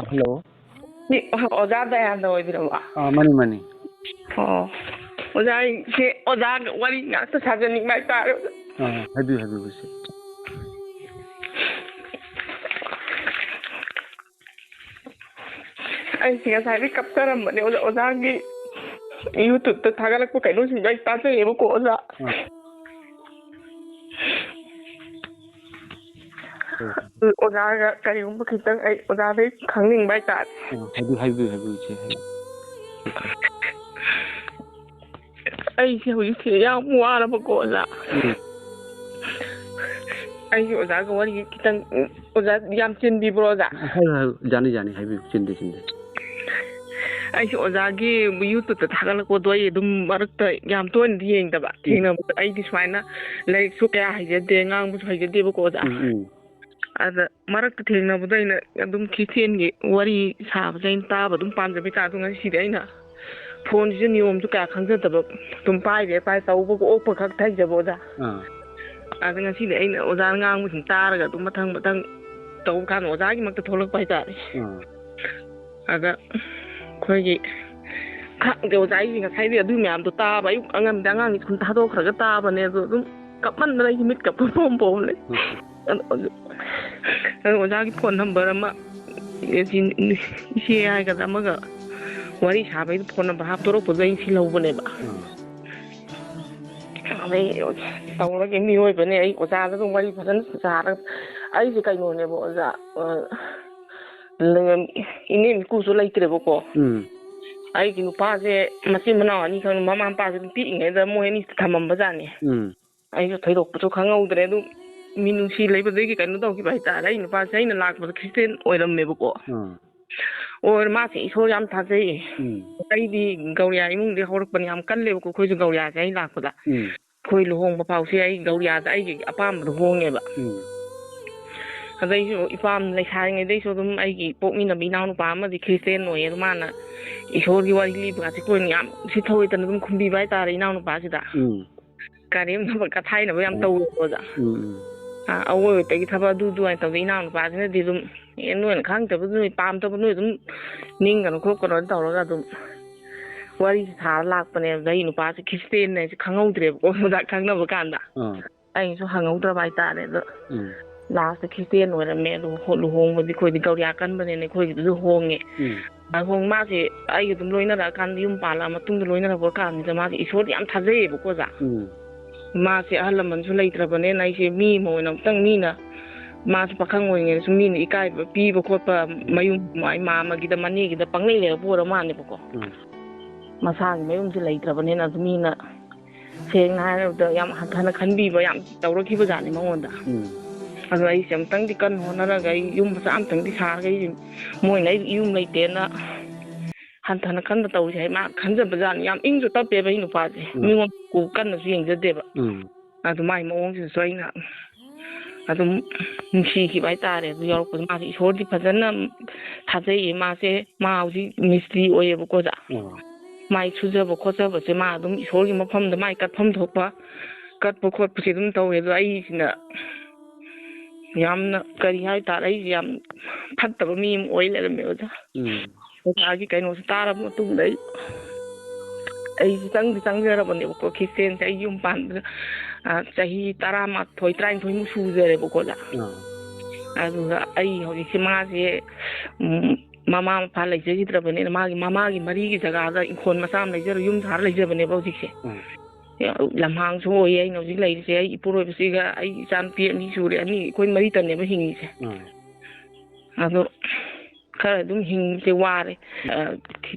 Hello. Oza Dayanda oibiraba. Mani. Oh. Oza se oza wari ngata sajaning mai tare. Habi bisi. Ai singa sai kaptaram bane oza gi YouTube ta thagarak ko kaino sin bai ta se ebo ko oza. Oza ga kari umba kitang ai oza dai khangning bai ta. Habi bisi. Ai se hui se ya muara ba ko oza. Ai oza ga wari kitang oza yam chin bi bro oza. Jani habi chinde. Ai oza gi YouTube ta thagarak ko doi dum marakta yam ton di yeng da ba. Thingna ai di swaina lai su kya haijade ngang bu haijade ba ko oza. Ada marakta thingna bu daina dum kitchen gi wari sab jain ta ba dum pam jabe ka dunga si daina. Phone ji niom ju ka khangja da ba dum pai taw bu ko op khak thai jabo da. Ada nga si daina oza ngang bu sin ta ra dum mathang taw kan oza gi mak ta tholak pai ta. Ada khoi khang oza gi nga sai de du myam to ta ba yu angam da ngang kun ta do khra ga ta ba ne do dum kap man da hi mit kap pom le. Oza gi phone number ama si ai ga da ma ga wari sabai phone number hap toro pojai si lo bane ba. Ai tawra ge mi hoi bane ai oza da wari phasan sa ra ai ji kai no ne bo oza ini mi ku so lai tre bo ko. Ai gi nu pa se masi mana ni khang mama pa se pi nge da mo ni thamam ba jani. Ai jo thai dok pu khangau dre du minu si lai ba de gi kai no dau ki bai ta ai nu pa se na lak ba Christian oiram me bo ko. Or ma se so yam tha jai. Ai di gauriya imung de horak ban yam kan le ko khoi ju gauriya jai lak ba da. Khoi lu hong ba pau se ai gauriya da ai gi apam ba hong nge ba. Adai jo ipam lai sai nge dei so dum ai gi pok mi na bi nau nu pa ma di Christian oi ma na isor gi wari li ba se ko yam si thoi tan dum khumbi bai ta ri nau nu pa si da. Karim na ba ka thai na ba yam tau ko da. Awo te gi thaba du ai tau dei nau nu pa se di dum en nuan khang ta bu nu pam ta bu nu dum ning ga no ko ko ron tau ga dum wari tha lak pa ne dai nu pa se Christian ne se khangau dre ko da khang na ba kan da. Ai so hangau dra bai ta ne do. Last Christian oi ra me lu hong ba di khoi di gauriya kan ba ne khoi gi du hong nge. Ba hong ma se ai gi dum loina ra kan yum pa la ma tung du loina ra ko kan ni ma se isor yam tha jai bu ko za. Ma se ahalaman su lai tra ba ne nai se mi mo na tang mi na ma su pakhang oi nge su mi ni ikai ba pi ba khot pa mayum mai ma gi da mani gi da panglei le bo ra ma ne bu ko. Ma sa gi mayum su lai tra ba ne na su mi na seng na ra da yam han khan bi ba yam taw ra ki ba ja ni ma ngon da. Ado ai sem tang di kan hona ra gai yum sa am tang di sa gai moi nai yum lai te na han thana kan da taw sai ma khan ja ba jan yam ing ju ta pe ba nu pa ji mi ngom ku kan na su yeng ja de ba. Ado mai mo ong ju soi na ado si ki bai ta re du yor ko ma si so di phajan na tha jai ma se ma au ji mystery oi ba ko ja. Mai chu ja ba ko ja ba se ma dum so gi ma pham da mai kat pham thok pa kat po khot pu si dum taw e do ai sina yamna kari hai ta ai yam phatta ba mi oi le me oja oja gi kaino stara mo tum dai ai tang ra ba ne ko Christian sai yum pan chahi tara ma thoi train thoi mu su je re ko la adu ai ho ji ma se mama pha lai je gi tra ba ne mama gi mari gi jaga da ikhon ma sam lai je yum thar lai je ba ne ba ji se lam hang so oi ai no ji lai se ai puroi bisi ga ai chan pi ni su re ani koi mari tan ne ba hingi se ado khara dum hing se wa re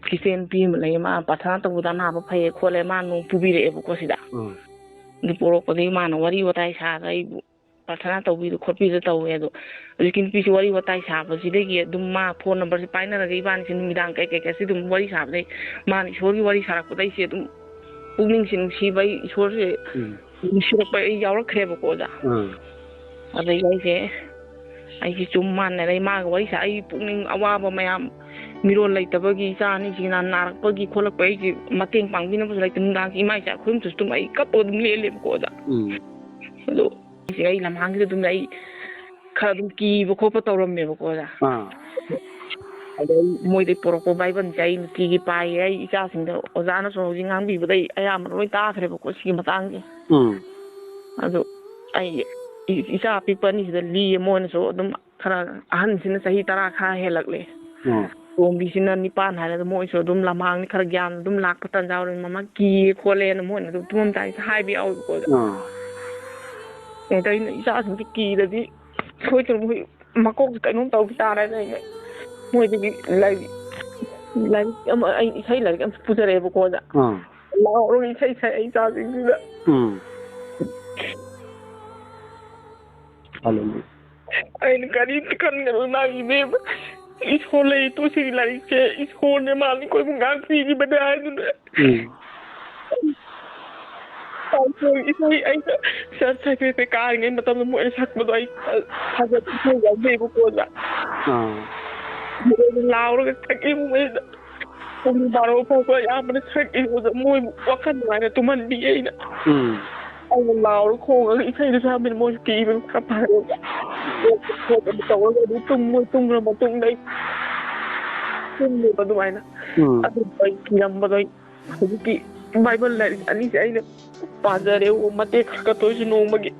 Christian pi ma lai ma pathana ta bu da na ba phai kho le ma no pu bi re bu ko si da di poro ko dei ma na wari wa tai sa ga ai pathana ta bi khot pi da taw e do kin pi si wari wa tai sa ba si de gi dum ma phone number si pai na ra ga ban sin mi dang kai si dum wari sa ba dei ma ni so gi wari sa ra ko dai se dum pungning sin si bai isor se ni pa yaw ra khre ba ko da adai ai se ai ki chum man na dai ma ga wai sa ai pungning awa ba mayam miron lai ta ba gi sa ni ji na rak pa gi kholak pa gi mateng pang bi na ba lai tum dang ki mai sa khum tu tum ai kap o dum le ko da do si ai lam hang gi dum ai kha dum ki ba ko pa tawram me ba ko da ꯑꯗꯩ ꯃꯣꯏꯗꯩ ꯄꯣꯔꯛꯄ ꯕꯥꯏꯕꯜꯁꯦ ꯑꯩ ꯅꯨꯡꯇꯤꯒꯤ ꯄꯥꯏꯌꯦ ꯑꯩ ꯏꯆꯥꯁꯤꯡꯗ ꯑꯣꯖꯥꯅꯁꯨ ꯍꯧꯖꯤꯛ ꯉꯥꯡꯕꯤꯕꯗꯩ ꯑꯌꯥꯝꯕ ꯂꯣꯏ ꯇꯥꯈ꯭ꯔꯦꯕꯀꯣ ꯁꯤꯒꯤ ꯃꯇꯥꯡꯁꯦ ꯑꯗꯨ ꯑꯩ ꯏꯆꯥ ꯑꯄꯤꯛꯄ ꯑꯅꯤꯁꯤꯗ ꯂꯤꯌꯦ ꯃꯣꯏꯅꯁꯨ ꯑꯗꯨꯝ ꯈꯔ ꯑꯍꯟꯁꯤꯅ ꯆꯍꯤ 10 ꯈꯔ ꯍꯦꯜꯂꯛꯂꯦ ꯇꯣꯝꯕꯤꯁꯤꯅ 9 ꯍꯥꯏꯔꯒ ꯃꯣꯏꯁꯨ ꯑꯗꯨꯝ ꯂꯝꯍꯥꯡꯅꯤ ꯈꯔ ꯒ꯭ꯌꯥꯟ ꯑꯗꯨꯝ ꯂꯥꯛꯄ ꯇꯟꯖꯥ ꯑꯣꯏꯔꯦ ꯃꯃꯥ ꯀꯤꯌꯦ ꯈꯣꯠꯂꯦꯅ ꯃꯣꯏꯅ ꯑꯗꯨꯝ ꯇꯨꯝꯃꯝꯗꯥꯏꯁꯦ ꯍꯥꯏꯕ ꯌꯥꯎꯋꯦꯕꯀꯣ ꯑꯩꯅ ꯏꯆꯥꯁꯤꯡꯁꯦ ꯀꯤꯔꯗꯤ ꯁꯣꯏꯗꯅ ꯃꯣꯏ ꯃꯀꯣꯛꯁꯦ ꯀꯩꯅꯣꯝ ꯇꯧꯈꯤ ꯇꯥꯔꯦꯅ ꯑꯩꯅ ꯃꯣꯏꯗꯒꯤ ꯂꯥꯏꯔꯤꯛ ꯑꯃ ꯑꯩ ꯏꯁꯩ ꯂꯥꯏꯔꯤꯛ ꯑꯃ ꯄꯨꯖꯔꯛꯑꯦꯕꯀꯣ ꯑꯣꯖꯥ ꯂꯥꯎꯔꯒ ꯏꯁꯩ ꯁꯛꯑꯦ ꯑꯩ ꯏꯆꯥꯁꯤꯡꯁꯤꯗ ꯑꯩꯅ ꯀꯔꯤꯝꯇ ꯈꯟꯒꯅꯨ ꯅꯪ ꯏꯕꯦꯝꯃ ꯏꯁꯣꯔ ꯂꯩ ꯇꯣꯁꯤꯒꯤ ꯂꯥꯏꯔꯤꯛꯁꯦ ꯏꯁꯣꯔꯅꯦ ꯃꯥꯅ ꯑꯩꯈꯣꯏꯕꯨ ꯉꯥꯛꯄꯤꯔꯤꯕꯅꯦ ꯍꯥꯏꯗꯨꯅ ꯏꯁꯩ ꯑꯩꯅ ꯁꯦꯀ꯭ꯔꯦꯇꯔꯤ ꯀꯥꯔꯤꯉꯩ ꯃꯇꯝꯗ ꯃꯣꯏꯅ ꯁꯛꯄꯗꯣ ꯑꯩ ꯊꯥꯒꯠ ꯏꯁꯩ ꯌꯥꯎꯖꯩꯕꯀꯣ ꯑꯣꯖꯥ ꯂꯥꯎꯔꯒ ꯁꯛꯏ ꯃꯣꯏꯗ ꯄꯨꯡ 12 ꯐꯥꯎꯕ ꯑꯌꯥꯝꯕꯅ ꯁꯛꯏ ꯑꯣꯖꯥ ꯃꯣꯏꯕꯨ ꯋꯥꯈꯜ ꯅꯨꯡꯉꯥꯏꯅ ꯇꯨꯝꯍꯟꯕꯤꯌꯦ ꯑꯩꯅ ꯂꯥꯎꯔ ꯈꯣꯡꯉꯒ ꯏꯁꯩꯗꯨ ꯁꯛꯑꯝꯅꯤꯅ ꯃꯣꯏꯁꯨ ꯀꯤꯕ ꯈꯔ ꯐꯔꯦꯕ ꯇꯧꯔꯒ ꯑꯗꯨꯝ ꯇꯨꯝꯈ꯭ꯔ ꯃꯇꯨꯡꯗ ꯑꯩ ꯇꯨꯝꯃꯦꯕ ꯑꯗꯨꯃꯥꯏꯅ ꯑꯗꯨ ꯑꯩ ꯀꯤꯔꯝꯕꯗꯣ ꯍꯧꯖꯤꯛꯀꯤ ꯕꯥꯏꯕꯜ ꯂꯥꯏꯔꯤꯛ ꯑꯅꯤꯁꯦ ꯑꯩꯅ ꯄꯥꯖꯔꯦ ꯃꯇꯦꯛ ꯈꯛꯇꯣꯏꯁꯨ ꯅꯣꯡꯃꯒꯤ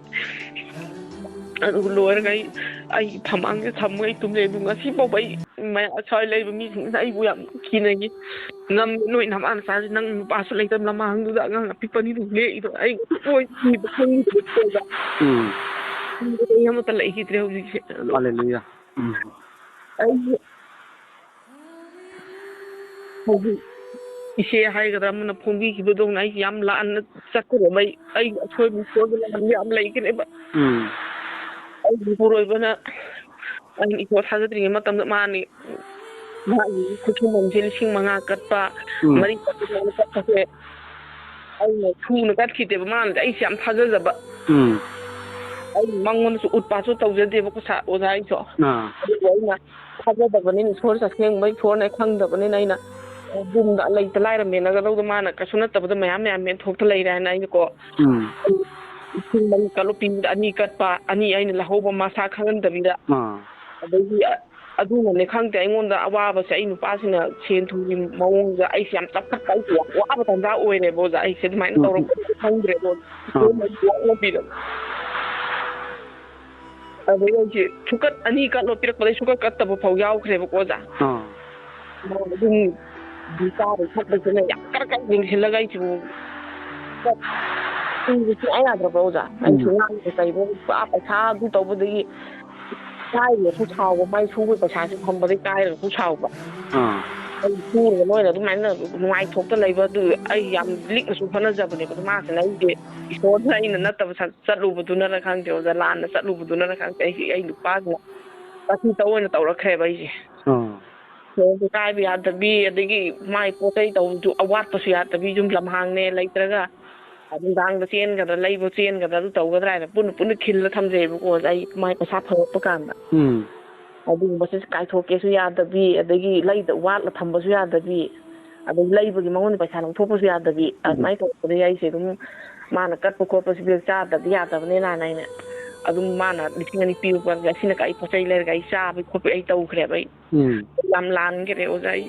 ꯑꯗꯨꯒ ꯂꯣꯏꯔꯒ ꯑꯩ ꯐꯃꯥꯡꯁꯦ ꯊꯝꯃꯒ ꯑꯩ ꯇꯨꯝꯖꯩ ꯑꯗꯨ ꯉꯁꯤ ꯐꯥꯎꯕ ꯑꯩ ꯑꯁ꯭ꯋꯥꯏ ꯂꯩꯕ ꯃꯤꯁꯤꯡꯁꯤꯅ ꯑꯩꯕꯨ ꯌꯥꯝ ꯀꯤꯅꯩ ꯅꯣꯏ ꯅꯃꯥ ꯅꯆꯥꯁꯦ ꯅꯪ ꯅꯨꯄꯥꯁꯨ ꯂꯩꯇꯕ ꯂꯃꯥꯡꯗꯨꯗ ꯑꯉꯥꯡ ꯑꯄꯤꯛꯄ ꯑꯅꯤꯗꯨ ꯂꯦꯛꯏꯗꯣ ꯑꯩ ꯂꯣꯏ ꯀꯤꯕ ꯈꯪꯗꯕ ꯑꯃꯠꯇ ꯂꯩꯈꯤꯗ꯭ꯔꯦ ꯍꯧꯖꯤꯛꯁꯦ ꯍꯜꯂꯦꯂꯨꯌꯥ ꯑꯩ ꯍꯧꯖꯤꯛ ꯏꯆꯦ ꯍꯥꯏꯒꯗ꯭ꯔꯥ ꯑꯃꯅ ꯐꯣꯡꯕꯤꯈꯤꯕꯗꯧꯅ ꯑꯩꯁꯦ ꯌꯥꯝ ꯂꯥꯟꯅ ꯆꯠꯈ꯭ꯔꯦꯕ ꯑꯩ ꯑꯁꯣꯏꯕ ꯂꯥꯟꯕ ꯌꯥꯝ ꯂꯩꯈ꯭ꯔꯦꯕ ꯑꯩꯒꯤ ꯏꯄꯨꯔꯣꯏꯕꯅ ꯑꯩꯅ ꯏꯁꯣꯔ ꯊꯥꯖꯗ꯭ꯔꯤꯉꯩ ꯃꯇꯝꯗ ꯃꯥꯒꯤ ꯈꯨꯠꯁꯨꯃꯟꯁꯦ 5,000 ꯀꯠꯄ 4 ꯀꯠꯄꯁꯦ ꯑꯩꯅ ꯁꯨꯅ ꯀꯠꯈꯤꯗꯦꯕ ꯃꯥꯅꯗꯤ ꯑꯩꯁꯦ ꯌꯥꯝ ꯊꯥꯖꯖꯕ ꯑꯩ ꯃꯉꯣꯟꯗꯁꯨ ꯎꯠꯄꯥꯠꯁꯨ ꯇꯧꯖꯗꯦꯕꯀꯣ ꯑꯣꯖꯥ ꯑꯩꯁꯨ ꯑꯗꯨꯕꯨ ꯑꯩꯅ ꯊꯥꯖꯗꯕꯅꯤꯅ ꯏꯁꯣꯔ ꯑꯁꯦꯡꯕ ꯏꯁꯣꯔꯅ ꯈꯪꯗꯕꯅꯤꯅ ꯑꯩꯅ ꯌꯨꯝꯗ ꯂꯩꯇ ꯂꯥꯏꯔ ꯃꯦꯟꯅꯒꯗꯧꯗ ꯃꯥꯅ ꯀꯩꯁꯨ ꯅꯠꯇꯕꯗ ꯃꯌꯥꯝ ꯃꯦꯟꯊꯣꯛꯇ ꯂꯩꯔꯦ ꯍꯥꯏꯅ ꯑꯩꯅꯀꯣ 4 ꯀꯠꯂꯨꯄꯤꯗ 2 ꯀꯠꯄ 2 ꯑꯩꯅ ꯂꯧꯍꯧꯕ ꯃꯁꯥ ꯈꯪꯍꯟꯗꯕꯤꯗ ꯑꯗꯒꯤ ꯑꯗꯨꯅꯅꯦ ꯈꯪꯗꯦ ꯑꯩꯉꯣꯟꯗ ꯑꯋꯥꯕꯁꯦ ꯑꯩ ꯅꯨꯄꯥꯁꯤꯅ ꯁꯦꯟ ꯊꯨꯝꯒꯤ ꯃꯑꯣꯡꯗ ꯑꯩꯁꯦ ꯌꯥꯝ ꯆꯥꯎꯈꯠꯄ ꯑꯩꯁꯦ ꯌꯥꯝ ꯋꯥꯕ ꯇꯟꯖꯥ ꯑꯣꯏꯔꯦꯕ ꯑꯣꯖꯥ ꯑꯩꯁꯦ ꯑꯗꯨꯃꯥꯏꯅ ꯇꯧꯔꯛꯄ ꯈꯪꯗ꯭ꯔꯦꯕ ꯑꯗꯩ ꯑꯩꯁꯦ ꯁꯨꯀꯠ 2 ꯀꯠꯂꯣ ꯄꯤꯔꯛꯄꯗꯩ ꯁꯨꯀꯠ ꯀꯠꯇꯕ ꯐꯥꯎ ꯌꯥꯎꯈ꯭ꯔꯦꯕꯀꯣ ꯑꯣꯖꯥ ꯑꯗꯨꯝ ꯆꯥꯕ ꯊꯛꯄꯁꯤꯅ ꯌꯥꯝ ꯀꯔꯛ ꯌꯦꯡꯁꯤꯜꯂꯒ ꯑꯩꯁꯤꯕꯨ ꯁꯨꯡꯌꯥ ꯌꯥꯗ꯭ꯔꯕ ꯑꯣꯖꯥ ꯑꯩꯁꯨ ꯉꯥꯡꯕ ꯀꯩꯕ ꯄꯩꯁꯥ ꯑꯗꯨ ꯇꯧꯕꯗꯒꯤ ꯀꯥꯏꯔꯁꯨ ꯁꯥꯎꯕ ꯃꯥꯏ ꯁꯨꯕꯒꯤ ꯄꯩꯁꯥꯁꯦ ꯊꯝꯕꯗꯒꯤ ꯀꯥꯏꯔꯁꯨ ꯁꯥꯎꯕ ꯑꯩ ꯁꯨꯔꯒ ꯅꯣꯏꯅ ꯑꯗꯨꯃꯥꯏꯅ ꯅꯨꯡꯉꯥꯏꯊꯣꯛꯇ ꯂꯩꯕ ꯑꯗꯨ ꯑꯩ ꯌꯥꯝ ꯂꯤꯛꯅꯁꯨ ꯍꯣꯠꯅꯖꯕꯅꯦꯕ ꯑꯗꯨ ꯃꯥꯁꯤꯅ ꯑꯩꯁꯦ ꯏꯁꯣꯔꯅ ꯑꯩꯅ ꯅꯠꯇꯕ ꯆꯠꯂꯨꯕꯗꯨꯅꯔ ꯈꯪꯗꯦ ꯑꯣꯖꯥ ꯂꯥꯟꯅ ꯆꯠꯂꯨꯕꯗꯨꯅꯔ ꯈꯪꯗꯦ ꯑꯩ ꯅꯨꯄꯥꯁꯤꯅ ꯇꯊꯤ ꯇꯧ ꯑꯣꯏꯅ ꯇꯧꯔꯛꯈ꯭ꯔꯦꯕ ꯑꯩꯁꯦ ꯁꯣꯔꯁꯨ ꯀꯥꯏꯕ ꯌꯥꯗꯕꯤ ꯑꯗꯒꯤ ꯃꯥꯏ ꯄꯣꯠ ꯆꯩ ꯇꯧꯕꯁꯨ ꯑꯋꯥꯠꯄꯁꯨ ꯌꯥꯗꯕꯤ ꯌꯨꯝ ꯂꯝꯍꯥꯡꯅꯦ ꯂꯩꯇ꯭ꯔꯒ ꯅꯨꯡꯗꯥꯡꯗ ꯆꯦꯟꯒꯗ꯭ꯔꯥ ꯂꯩꯕ ꯆꯦꯟꯒꯗ꯭ꯔꯥ ꯑꯗꯨ ꯇꯧꯒꯗ꯭ꯔꯥ ꯍꯥꯏꯅ ꯄꯨꯟꯅ ꯈꯤꯜꯂ ꯊꯝꯖꯩꯑꯕꯀꯣ ꯑꯩ ꯃꯥꯏ ꯄꯩꯁꯥ ꯐꯪꯉꯛꯄ ꯀꯥꯟꯗ ꯑꯗꯨꯒꯨꯝꯕꯁꯦ ꯀꯥꯏꯊꯣꯛꯀꯦꯁꯨ ꯌꯥꯗꯕꯤ ꯑꯗꯒꯤ ꯋꯥꯠꯂ ꯊꯝꯕꯁꯨ ꯌꯥꯗꯕꯤ ꯑꯗꯩ ꯂꯩꯕꯒꯤ ꯃꯉꯣꯟꯗ ꯄꯩꯁꯥ ꯂꯧꯊꯣꯛꯄꯁꯨ ꯌꯥꯗꯕꯤ ꯑꯗꯨꯃꯥꯏꯅ ꯇꯧꯔꯛꯄꯗꯒꯤ ꯑꯩꯁꯦ ꯑꯗꯨꯝ ꯃꯥꯅ ꯀꯠꯄ ꯈꯣꯠꯄꯁꯤ ꯕꯦꯛ ꯆꯥꯗꯕꯗꯤ ꯌꯥꯗꯕꯅꯤꯅ ꯑꯩꯅ ꯑꯗꯨꯝ ꯃꯥꯅ 2,000 ꯄꯤꯔꯛꯄ ꯑꯁꯤꯅ ꯑꯩ ꯄꯣꯠ ꯆꯩ ꯂꯩꯔꯒ ꯑꯩ ꯆꯥꯕ ꯈꯣꯠꯄ ꯑꯩ ꯇꯧꯈ꯭ꯔꯦꯕ ꯑꯩ ꯌꯥꯝ ꯂꯥꯟꯈ꯭ꯔꯦ ꯑꯣꯖꯥ ꯑꯩ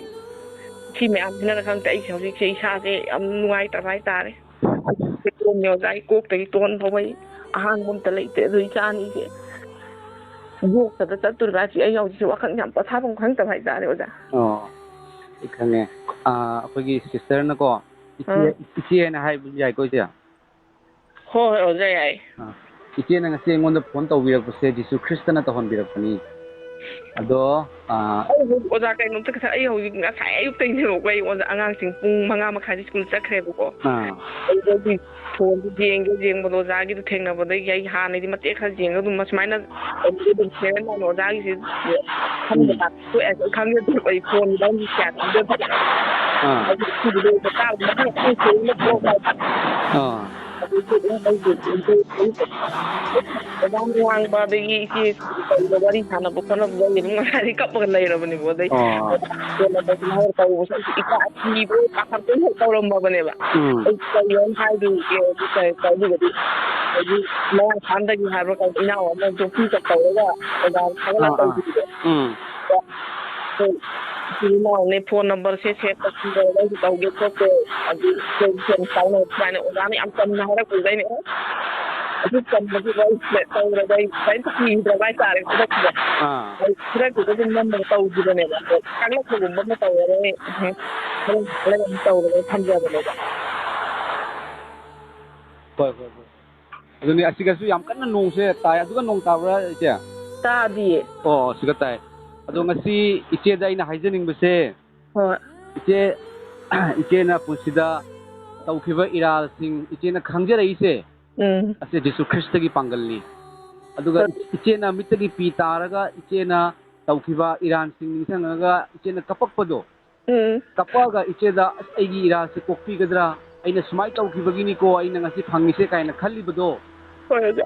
ꯁꯤ ꯃꯌꯥꯝꯁꯤꯅ ꯈꯪꯗꯦ ꯑꯩꯁꯦ ꯍꯧꯖꯤꯛꯁꯦ ꯏꯁꯥꯁꯦ ꯌꯥꯝ ꯅꯨꯡꯉꯥꯏꯇꯕ ꯍꯥꯏꯇꯥꯔꯦ ꯑꯣꯖꯥ ꯑꯩ ꯀꯣꯛꯇꯒꯤ ꯇꯣꯟ ꯐꯥꯎꯕ ꯑꯍꯥꯡꯕ ꯑꯝꯇ ꯂꯩꯇꯦ ꯑꯗꯨ ꯏꯆꯥ ꯑꯅꯤꯁꯦ ꯌꯣꯛꯇꯗ ꯆꯠꯇꯣꯔꯤꯕ ꯍꯥꯏꯁꯤ ꯑꯩ ꯍꯧꯖꯤꯛꯁꯦ ꯋꯥꯈꯜ ꯌꯥꯝ ꯄꯣꯊꯥꯐꯝ ꯈꯪꯗꯕ ꯍꯥꯏꯇꯥꯔꯦ ꯑꯣꯖꯥ ꯑꯩ ꯈꯪꯉꯦ ꯑꯩꯈꯣꯏꯒꯤ ꯁꯤꯁꯇꯔꯅꯀꯣ ꯏꯆꯦ ꯍꯥꯏꯅ ꯍꯥꯏꯕꯁꯨ ꯌꯥꯏꯀꯣ ꯏꯆꯦ ꯍꯣꯏ ꯑꯣꯖꯥ ꯌꯥꯏ ꯏꯆꯦꯅ ꯉꯁꯤ ꯑꯩꯉꯣꯟꯗ ꯐꯣꯟ ꯇꯧꯕꯤꯔꯛꯄꯁꯦ ꯖꯤꯁꯨ ꯈ꯭ꯔꯤꯁꯇꯅ ꯇꯧꯍꯟꯕꯤꯔꯛꯄꯅꯤ ꯑꯗꯣ ꯑꯣꯖꯥ ꯀꯩꯅꯣꯝꯇ ꯑꯩ ꯍꯧꯖꯤꯛ ꯉꯁꯥꯏ ꯑꯌꯨꯛꯇꯩꯅꯦꯕꯀꯣ ꯑꯩ ꯑꯣꯖꯥ ꯑꯉꯥꯡꯁꯤꯡ ꯄꯨꯡ 5:30 ꯁ꯭ꯀꯨꯜ ꯆꯠꯈ꯭ꯔꯦꯕꯀꯣ ꯑꯩꯗꯤ ꯐꯣꯟꯗꯨ ꯌꯦꯡꯕꯗꯣ ꯑꯣꯖꯥꯒꯤꯗꯨ ꯊꯦꯡꯅꯕꯗꯒꯤ ꯑꯩ ꯍꯥꯟꯅꯗꯤ ꯃꯇꯦꯛꯈꯔ ꯌꯦꯡꯉꯒ ꯑꯗꯨꯝ ꯁꯨꯃꯥꯏꯅ ꯑꯣꯖꯥꯒꯤꯁꯤ ꯈꯪꯖꯗ꯭ꯔꯕ ꯑꯩ ꯐꯣꯟꯗ ꯀꯌꯥ ꯉꯥꯡꯕ ꯑꯗꯒꯤ ꯏꯆꯦ ꯋꯥꯔꯤ ꯁꯥꯟꯅꯕ ꯈꯣꯠꯅꯕꯗ ꯑꯩ ꯑꯗꯨꯝ ꯉꯁꯥꯏꯗꯤ ꯀꯞꯄꯒ ꯂꯩꯔꯕꯅꯦꯕ ꯑꯗꯩ ꯇꯧꯔꯝꯃꯕꯅꯦꯕ ꯑꯩ ꯀꯔꯤꯅꯣ ꯍꯥꯏꯗꯣꯏꯒꯦ ꯇꯧꯔꯒꯗꯤ ꯑꯗꯒꯤ ꯃꯌꯥꯡ ꯐꯥꯟꯗꯒꯤ ꯍꯥꯏꯕ꯭ꯔꯥ ꯏꯅꯥꯎ ꯑꯃ ꯖꯣꯀꯤꯒ ꯇꯧꯔꯒ ꯑꯣꯖꯥ ꯊꯥꯒꯠꯂꯛ ꯅꯦ ꯐꯣꯟ ꯅꯝꯕꯔꯁꯦ ꯁꯦꯞ ꯇꯧꯁꯤꯟꯗꯧꯒ ꯇꯧꯒꯦ ꯈꯣꯠꯀꯦ ꯑꯗꯨ ꯐꯣꯟ ꯐꯥꯎꯅ ꯁꯨꯃꯥꯏꯅ ꯑꯣꯖꯥꯅ ꯌꯥꯝ ꯆꯝꯅ ꯍꯥꯏꯔꯛꯄꯗꯨꯗ ꯑꯩꯅ ꯑꯗꯨ ꯆꯝꯕꯗꯨꯗ ꯑꯩ ꯇꯧꯔꯒ ꯑꯩ ꯀꯔꯤꯝꯇ ꯀꯤꯗ꯭ꯔꯕ ꯍꯥꯏꯇꯥꯔꯦ ꯈꯨꯗꯛꯇꯨꯗ ꯑꯩ ꯈꯨꯗꯛꯇꯨꯗ ꯑꯗꯨꯝ ꯅꯝꯕꯔ ꯇꯧꯈꯤꯕꯅꯦꯕ ꯑꯗꯣ ꯀꯥꯡꯂꯛꯄꯒꯨꯝꯕ ꯑꯃ ꯇꯧꯔꯒ ꯑꯩ ꯇꯧꯔꯒ ꯊꯝꯖꯕꯅꯦꯕ. ꯍꯣꯏ ꯍꯣꯏ ꯍꯣꯏ ꯑꯗꯨꯅꯤ ꯑꯁꯤꯒꯁꯨ ꯌꯥꯝ ꯀꯟꯅ ꯅꯣꯡꯁꯦ ꯇꯥꯏ ꯑꯗꯨꯒ ꯅꯣꯡ ꯇꯥꯕ꯭ꯔꯥ ꯏꯆꯦ? ꯇꯥꯗꯤꯌꯦ. ꯑꯣ ꯁꯤꯒ ꯇꯥꯏ. ꯑꯗꯣ ꯉꯁꯤ ꯏꯆꯦꯗ ꯑꯩꯅ ꯍꯥꯏꯖꯅꯤꯡꯕꯁꯦ ꯍꯣꯏ ꯏꯆꯦꯅ ꯄꯨꯟꯁꯤꯗ ꯇꯧꯈꯤꯕ ꯏꯔꯥꯜꯁꯤꯡ ꯏꯆꯦꯅ ꯈꯪꯖꯔꯛꯏꯁꯦ ꯑꯁꯤ ꯖꯤꯁꯨ ꯈ꯭ꯔꯤꯁꯇꯒꯤ ꯄꯥꯡꯒꯜꯅꯤ. ꯑꯗꯨꯒ ꯏꯆꯦꯅ ꯃꯤꯠꯇꯒꯤ ꯄꯤ ꯇꯥꯔꯒ ꯏꯆꯦꯅ ꯇꯧꯈꯤꯕ ꯏꯔꯥꯟꯁꯤꯡ ꯅꯤꯡꯁꯤꯡꯉꯒ ꯏꯆꯦꯅ ꯀꯞꯄꯛꯄꯗꯣ ꯀꯞꯄꯛꯑꯒ ꯏꯆꯦꯗ ꯑꯁ ꯑꯩꯒꯤ ꯏꯔꯥꯜꯁꯦ ꯀꯣꯛꯄꯤꯒꯗ꯭ꯔꯥ ꯑꯩꯅ ꯁꯨꯃꯥꯏꯅ ꯇꯧꯈꯤꯕꯒꯤꯅꯤꯀꯣ ꯑꯩꯅ ꯉꯁꯤ ꯐꯪꯉꯤꯁꯦ ꯀꯥꯏꯅ ꯈꯜꯂꯤꯕꯗꯣ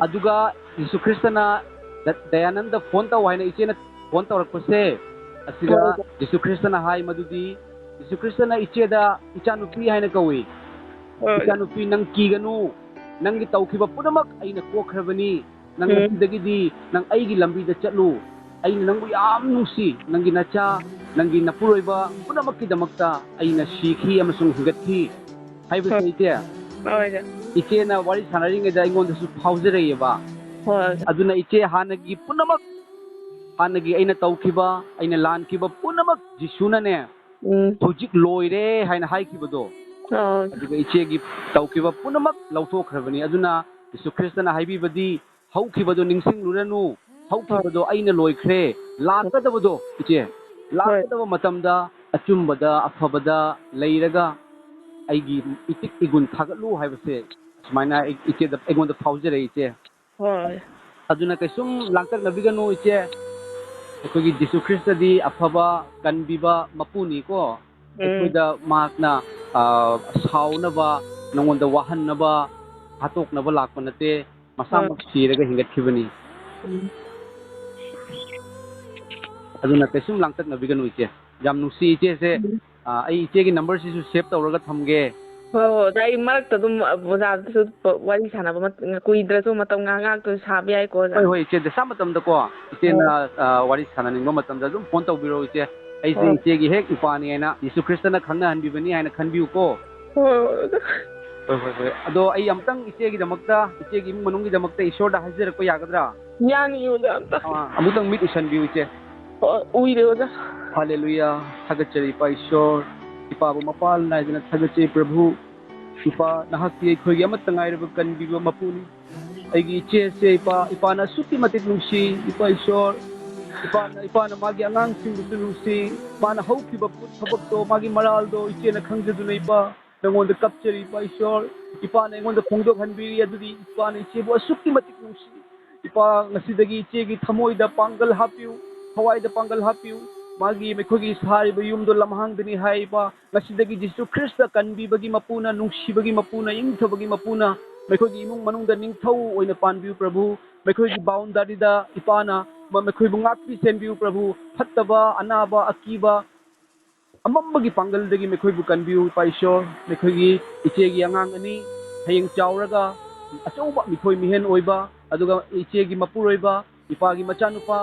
ꯑꯗꯨꯒ ꯖꯤꯁꯨ ꯈ꯭ꯔꯤꯁꯇꯅ ꯗꯌꯥꯅꯟꯗ ꯐꯣꯟ ꯇꯧ ꯍꯥꯏꯅ ꯏꯆꯦꯅ ꯐꯣꯟ ꯇꯧꯔꯛꯄꯁꯦ ꯑꯁꯤꯗ ꯖꯤꯁꯨ ꯈ꯭ꯔꯤꯁꯇꯅ ꯍꯥꯏ ꯃꯗꯨꯗꯤ ꯖꯤꯁꯨ ꯈ꯭ꯔꯤꯁꯇꯅ ꯏꯆꯦꯗ ꯏꯆꯥꯅꯨꯄꯤ ꯍꯥꯏꯅ ꯀꯧꯏ. ꯏꯆꯥꯅꯨꯄꯤ ꯅꯪ ꯀꯤꯒꯅꯨ ꯅꯪꯒꯤ ꯇꯧꯈꯤꯕ ꯄꯨꯝꯅꯃꯛ ꯑꯩꯅ ꯀꯣꯛꯈ꯭ꯔꯕꯅꯤ. ꯅꯪ ꯉꯁꯤꯗꯒꯤꯗꯤ ꯅꯪ ꯑꯩꯒꯤ ꯂꯝꯕꯤꯗ ꯆꯠꯂꯨ. ꯑꯩꯅ ꯅꯪꯕꯨ ꯌꯥꯝ ꯅꯨꯡꯁꯤ. ꯅꯪꯒꯤ ꯅꯆꯥ ꯅꯪꯒꯤ ꯅꯄꯨꯔꯣꯏꯕ ꯄꯨꯝꯅꯃꯛꯀꯤꯗꯃꯛꯇ ꯑꯩꯅ ꯁꯤꯈꯤ ꯑꯃꯁꯨꯡ ꯍꯤꯡꯒꯠꯈꯤ ꯍꯥꯏꯕꯁꯦ ꯏꯆꯦ ꯏꯆꯦꯅ ꯋꯥꯔꯤ ꯁꯥꯟꯅꯔꯤꯉꯩꯗ ꯑꯩꯉꯣꯟꯗꯁꯨ ꯐꯥꯎꯖꯔꯛꯏꯑꯕ. ꯑꯗꯨꯅ ꯏꯆꯦ ꯍꯥꯟꯅꯒꯤ ꯄꯨꯝꯅꯃꯛ ꯍꯥꯟꯅꯒꯤ ꯑꯩꯅ ꯇꯧꯈꯤꯕ ꯑꯩꯅ ꯂꯥꯟꯈꯤꯕ ꯄꯨꯝꯅꯃꯛ ꯖꯤꯁꯨꯅꯅꯦ ꯍꯧꯖꯤꯛ ꯂꯣꯏꯔꯦ ꯍꯥꯏꯅ ꯍꯥꯏꯈꯤꯕꯗꯣ ꯑꯗꯨꯒ ꯏꯆꯦꯒꯤ ꯇꯧꯈꯤꯕ ꯄꯨꯝꯅꯃꯛ ꯂꯧꯊꯣꯛꯈ꯭ꯔꯕꯅꯤ. ꯑꯗꯨꯅ ꯖꯤꯁꯨ ꯈ꯭ꯔꯤꯁꯇꯅ ꯍꯥꯏꯕꯤꯕꯗꯤ ꯍꯧꯈꯤꯕꯗꯣ ꯅꯤꯡꯁꯤꯡꯂꯨꯔꯅꯨ. ꯍꯧꯈꯤꯕꯗꯣ ꯑꯩꯅ ꯂꯣꯏꯈ꯭ꯔꯦ. ꯂꯥꯛꯀꯗꯕꯗꯣ ꯏꯆꯦ ꯂꯥꯛꯀꯗꯕ ꯃꯇꯝꯗ ꯑꯆꯨꯝꯕꯗ ꯑꯐꯕꯗ ꯂꯩꯔꯒ ꯑꯩꯒꯤ ꯏꯇꯤꯛ ꯏꯒꯨꯟ ꯊꯥꯒꯠꯂꯨ ꯍꯥꯏꯕꯁꯦ ꯁꯨꯃꯥꯏꯅ ꯏꯆꯦꯗ ꯑꯩꯉꯣꯟꯗ ꯐꯥꯎꯖꯔꯛꯏ ꯏꯆꯦ. ꯑꯗꯨꯅ ꯀꯩꯁꯨꯝ ꯂꯥꯡꯇꯛꯅꯕꯤꯒꯅꯨ ꯏꯆꯦ. ꯑꯩꯈꯣꯏꯒꯤ ꯖꯤꯁꯨ ꯈ꯭ꯔꯤꯁꯇꯗꯤ ꯑꯐꯕ ꯀꯟꯕꯤꯕ ꯃꯄꯨꯅꯤꯀꯣ. ꯑꯩꯈꯣꯏꯗ ꯃꯍꯥꯛꯅ ꯁꯥꯎꯅꯕ ꯅꯉꯣꯟꯗ ꯋꯥꯍꯟꯅꯕ ꯍꯥꯠꯇꯣꯛꯅꯕ ꯂꯥꯛꯄ ꯅꯠꯇꯦ. ꯃꯁꯥꯃꯛ ꯁꯤꯔꯒ ꯍꯤꯡꯒꯠꯈꯤꯕꯅꯤ. ꯑꯗꯨꯅ ꯀꯩꯁꯨꯝ ꯂꯥꯡꯇꯛꯅꯕꯤꯒꯅꯨ ꯏꯆꯦ. ꯌꯥꯝ ꯅꯨꯡꯁꯤ ꯏꯆꯦꯁꯦ. ꯑꯩ ꯏꯆꯦꯒꯤ ꯅꯝꯕꯔꯁꯤꯁꯨ ꯁꯦꯚ ꯇꯧꯔꯒ ꯊꯝꯒꯦ. ꯍꯣꯏ ꯑꯣꯖꯥ ꯑꯩ ꯃꯔꯛꯇ ꯑꯗꯨꯝ ꯑꯣꯖꯥꯗꯁꯨ ꯋꯥꯔꯤ ꯁꯥꯟꯅꯕ ꯀꯨꯏꯗ꯭ꯔꯁꯨ ꯃꯇꯝ ꯉꯥꯏꯍꯥꯛꯇꯁꯨ ꯁꯥꯕ ꯌꯥꯏꯀꯣ ꯑꯣꯖꯥ. ꯍꯣꯏ ꯍꯣꯏ ꯏꯆꯦ ꯗꯁꯥ ꯃꯇꯝꯗꯀꯣ ꯏꯆꯦꯅ ꯋꯥꯔꯤ ꯁꯥꯟꯅꯅꯤꯡꯕ ꯃꯇꯝꯗ ꯑꯗꯨꯝ ꯐꯣꯟ ꯇꯧꯕꯤꯔꯛꯑꯣ ꯏꯆꯦ. ꯑꯩꯁꯦ ꯏꯆꯦꯒꯤ ꯍꯦꯛ ꯏꯄꯥꯅꯤ ꯍꯥꯏꯅ ꯖꯤꯁꯨ ꯈ꯭ꯔꯤꯁꯇꯅ ꯈꯪꯅꯍꯟꯕꯤꯕꯅꯤ ꯍꯥꯏꯅ ꯈꯟꯕꯤꯌꯨꯀꯣ. ꯍꯣꯏ ꯍꯣꯏ ꯍꯣꯏ ꯑꯗꯣ ꯑꯩ ꯑꯃꯨꯛꯇꯪ ꯏꯆꯦꯒꯤꯗꯃꯛꯇ ꯏꯆꯦꯒꯤ ꯏꯃꯨꯡ ꯃꯅꯨꯡꯒꯤꯗꯃꯛꯇ ꯏꯁꯣꯔꯗ ꯍꯥꯏꯖꯔꯛꯄ ꯌꯥꯒꯗ꯭ꯔꯥ? ꯌꯥꯅꯤ ꯑꯣꯖꯥ ꯑꯝꯇ. ꯑꯃꯨꯛꯇꯪ ꯃꯤꯠ ꯎꯏꯁꯟꯕꯤꯌꯨ ꯏꯆꯦ. ꯎꯏꯔꯦ ꯑꯣꯖꯥ. ꯍꯜꯂꯦꯂꯨꯌꯥ. ꯊꯥꯒꯠꯆꯔꯤ ꯏꯄꯥ ꯏꯁꯣꯔ. ꯏꯄꯥꯕꯨ ꯃꯄꯥꯜ ꯅꯥꯏꯗꯅ ꯊꯥꯒꯠꯆꯩ ꯄ꯭ꯔꯚꯨ. ꯏꯄꯥ ꯅꯍꯥꯛꯀꯤ ꯑꯩꯈꯣꯏꯒꯤ ꯑꯃꯠꯇ ꯉꯥꯏꯔꯕ ꯀꯟꯕꯤꯕ ꯃꯄꯨꯅꯤ. ꯑꯩꯒꯤ ꯏꯆꯦꯁꯦ ꯏꯄꯥꯅ ꯑꯁꯨꯛꯀꯤ ꯃꯇꯤꯛ ꯅꯨꯡꯁꯤ. ꯏꯄꯥ ꯏꯁꯣꯔ ꯏꯄꯥꯅ ꯃꯥꯒꯤ ꯑꯉꯥꯡꯁꯤꯡꯕꯨꯁꯨ ꯅꯨꯡꯁꯤ. ꯃꯥꯅ ꯍꯧꯈꯤꯕ ꯊꯕꯛꯇꯣ ꯃꯥꯒꯤ ꯃꯔꯥꯜꯗꯣ ꯏꯆꯦꯅ ꯈꯪꯖꯗꯨꯅ ꯏꯄꯥ ꯅꯉꯣꯟꯗ ꯀꯞꯆꯔꯤ ꯏꯄꯥ ꯏꯁꯣꯔ. ꯏꯄꯥꯅ ꯑꯩꯉꯣꯟꯗ ꯐꯣꯡꯗꯣꯛꯍꯟꯕꯤꯔꯤ ꯑꯗꯨꯗꯤ ꯏꯄꯥꯅ ꯏꯆꯦꯕꯨ ꯑꯁꯨꯛꯀꯤ ꯃꯇꯤꯛ ꯅꯨꯡꯁꯤ. ꯏꯄꯥ ꯉꯁꯤꯗꯒꯤ ꯏꯆꯦꯒꯤ ꯊꯃꯣꯏꯗ ꯄꯥꯡꯒꯜ ꯍꯥꯞꯄꯤꯌꯨ. ꯊꯋꯥꯏꯗ ꯄꯥꯡꯒꯜ ꯍꯥꯞꯄꯤꯌꯨ. ꯃꯥꯒꯤ ꯑꯩꯈꯣꯏꯒꯤ ꯁꯥꯔꯤꯕ ꯌꯨꯝꯗꯣ ꯂꯝꯍꯥꯡꯗꯅꯤ ꯍꯥꯏ ꯏꯄꯥ. ꯉꯁꯤꯗꯒꯤ ꯖꯤꯁꯨ ꯈ꯭ꯔꯤꯁꯇ ꯀꯟꯕꯤꯕꯒꯤ ꯃꯄꯨꯅ ꯅꯨꯡꯁꯤꯕꯒꯤ ꯃꯄꯨꯅ ꯏꯪꯊꯕꯒꯤ ꯃꯄꯨꯅ ꯃꯈꯣꯏꯒꯤ ꯏꯃꯨꯡ ꯃꯅꯨꯡꯗ ꯅꯤꯡꯊꯧ ꯑꯣꯏꯅ ꯄꯥꯟꯕꯤꯌꯨ ꯄ꯭ꯔꯚꯨ. ꯃꯈꯣꯏꯒꯤ ꯕꯥꯎꯟꯗꯔꯤꯗ ꯏꯄꯥꯅ ꯃꯈꯣꯏꯕꯨ ꯉꯥꯛꯄꯤ ꯁꯦꯟꯕꯤꯌꯨ ꯄ꯭ꯔꯚꯨ. ꯐꯠꯇꯕ ꯑꯅꯥꯕ ꯑꯀꯤꯕ ꯑꯃꯝꯕꯒꯤ ꯄꯥꯡꯒꯜꯗꯒꯤ ꯃꯈꯣꯏꯕꯨ ꯀꯟꯕꯤꯌꯨ ꯏꯄꯥ ꯏꯁꯣꯔ. ꯃꯈꯣꯏꯒꯤ ꯏꯆꯦꯒꯤ ꯑꯉꯥꯡ ꯑꯅꯤ ꯍꯌꯦꯡ ꯆꯥꯎꯔꯒ ꯑꯆꯧꯕ ꯃꯤꯊꯣꯏ ꯃꯤꯍꯦꯟ ꯑꯣꯏꯕ ꯑꯗꯨꯒ ꯏꯆꯦꯒꯤ ꯃꯄꯨꯔꯣꯏꯕ ꯏꯄꯥꯒꯤ ꯃꯆꯥꯅꯨꯄꯥ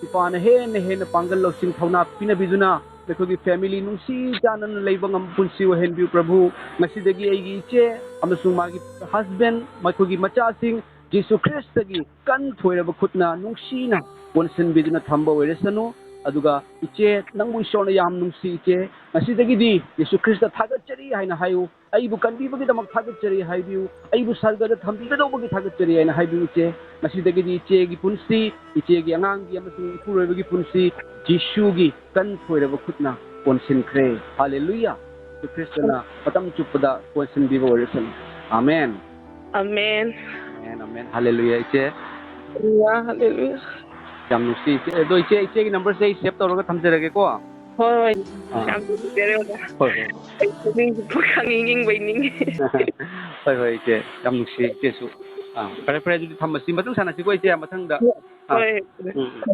ꯏꯄꯥꯅ ꯍꯦꯟꯅ ꯄꯥꯡꯒꯜ ꯂꯧꯁꯤꯡ ꯊꯧꯅꯥ ꯄꯤꯅꯕꯤꯗꯨꯅ ꯑꯩꯈꯣꯏꯒꯤ ꯐꯦꯃꯤꯂꯤ ꯅꯨꯡꯁꯤ ꯆꯥꯟꯅꯅ ꯂꯩꯕ ꯉꯝꯕ ꯄꯨꯟꯁꯤ ꯑꯣꯏꯍꯟꯕꯤꯌꯨ ꯄ꯭ꯔꯚꯨ. ꯉꯁꯤꯗꯒꯤ ꯑꯩꯒꯤ ꯏꯆꯦ ꯑꯃꯁꯨꯡ ꯃꯥꯒꯤ ꯍꯁꯕꯦꯟ ꯃꯈꯣꯏꯒꯤ ꯃꯆꯥꯁꯤꯡ ꯖꯤꯁꯨ ꯈ꯭ꯔꯤꯁꯇꯒꯤ ꯀꯟ ꯊꯣꯏꯔꯕ ꯈꯨꯠꯅ ꯅꯨꯡꯁꯤꯅ ꯀꯣꯟꯁꯤꯟꯕꯤꯗꯨꯅ ꯊꯝꯕ ꯑꯣꯏꯔꯁꯅꯨ. ꯑꯗꯨꯒ ꯏꯆꯦ ꯅꯪꯕꯨ ꯏꯁꯣꯔꯅ ꯌꯥꯝ ꯅꯨꯡꯁꯤ ꯏꯆꯦ. ꯉꯁꯤꯗꯒꯤꯗꯤ ꯖꯤꯁꯨ ꯈ꯭ꯔꯤꯁꯇ ꯊꯥꯒꯠꯆꯔꯤ ꯍꯥꯏꯅ ꯍꯥꯏꯌꯨ. ꯑꯩꯕꯨ ꯀꯟꯕꯤꯕꯒꯤꯗꯃꯛ ꯊꯥꯒꯠꯆꯔꯤ ꯍꯥꯏꯕꯤꯌꯨ. ꯑꯩꯕꯨ ꯁꯔꯒꯗ ꯊꯝꯕꯤꯒꯗꯧꯕꯒꯤ ꯊꯥꯒꯠꯆꯔꯤ ꯍꯥꯏꯅ ꯍꯥꯏꯕꯤꯌු ꯏꯆꯦ. ꯉꯁꯤꯗꯒꯤꯗꯤ ꯏꯆꯦꯒꯤ ꯄꯨꯟꯁꯤ ꯏꯆꯦꯒꯤ ꯑꯉꯥꯡꯒꯤ ꯑꯃꯁꯨꯡ ꯏꯄꯨꯔꯣꯏꯕꯒꯤ ꯄꯨꯟꯁꯤ ꯖꯤꯁꯨꯒꯤ ꯀꯟ ꯊꯣꯏꯔꯕ ꯈꯨꯠꯅ ꯀꯣꯟꯁꯤꯟꯈ꯭ꯔꯦ. ꯍꯜꯂꯦꯂꯨꯌꯥ. ꯖꯤꯁꯨ ꯈ꯭ꯔꯤꯁꯇꯅ ꯃꯇꯝ ꯆꯨꯞꯄꯗ ꯀꯣꯟꯁꯤꯟꯕꯤꯕ ꯑꯣꯏꯔꯁꯅꯨ. ꯑꯃꯦꯟ. ꯑꯃꯦꯟ. ꯑꯃꯦꯟ ꯑꯃꯦꯟ. ꯍꯜꯂꯦꯂꯨꯌꯥ ꯏꯆꯦ. ꯍꯜꯂꯦꯂꯨꯌꯥ. ꯌꯥꯝ ꯅꯨꯡꯁꯤ ꯏꯆꯦ. ꯑꯗꯣ ꯏꯆꯦꯒꯤ ꯅꯝꯕꯔꯁꯦ ꯑꯩ ꯁꯦꯚ ꯇꯧꯔꯒ ꯊꯝꯖꯔꯒꯦꯀꯣ. ꯍꯣꯏ ꯌꯥꯝ ꯅꯨꯡꯁꯤꯖꯔꯦ ꯑꯣꯖꯥ. ꯍꯣꯏ ꯍꯣꯏ. ꯑꯩ ꯄꯨꯛꯅꯤꯡꯁꯨ ꯈꯪꯅꯤꯡꯕꯩ ꯅꯤꯡꯉꯤ. ꯍꯣꯏ ꯍꯣꯏ ꯏꯆꯦ. ꯌꯥꯝ ꯅꯨꯡꯁꯤ ꯏꯆꯦꯁꯨ. ꯐꯔꯦ ꯐꯔꯦ ꯑꯗꯨꯗꯤ ꯊꯝꯃꯁꯤ. ꯃꯇꯨꯡ ꯁꯥꯟꯅꯁꯤꯀꯣ ꯏꯆꯦ ꯃꯊꯪꯗ. ꯍꯣꯏ. ꯎꯝ.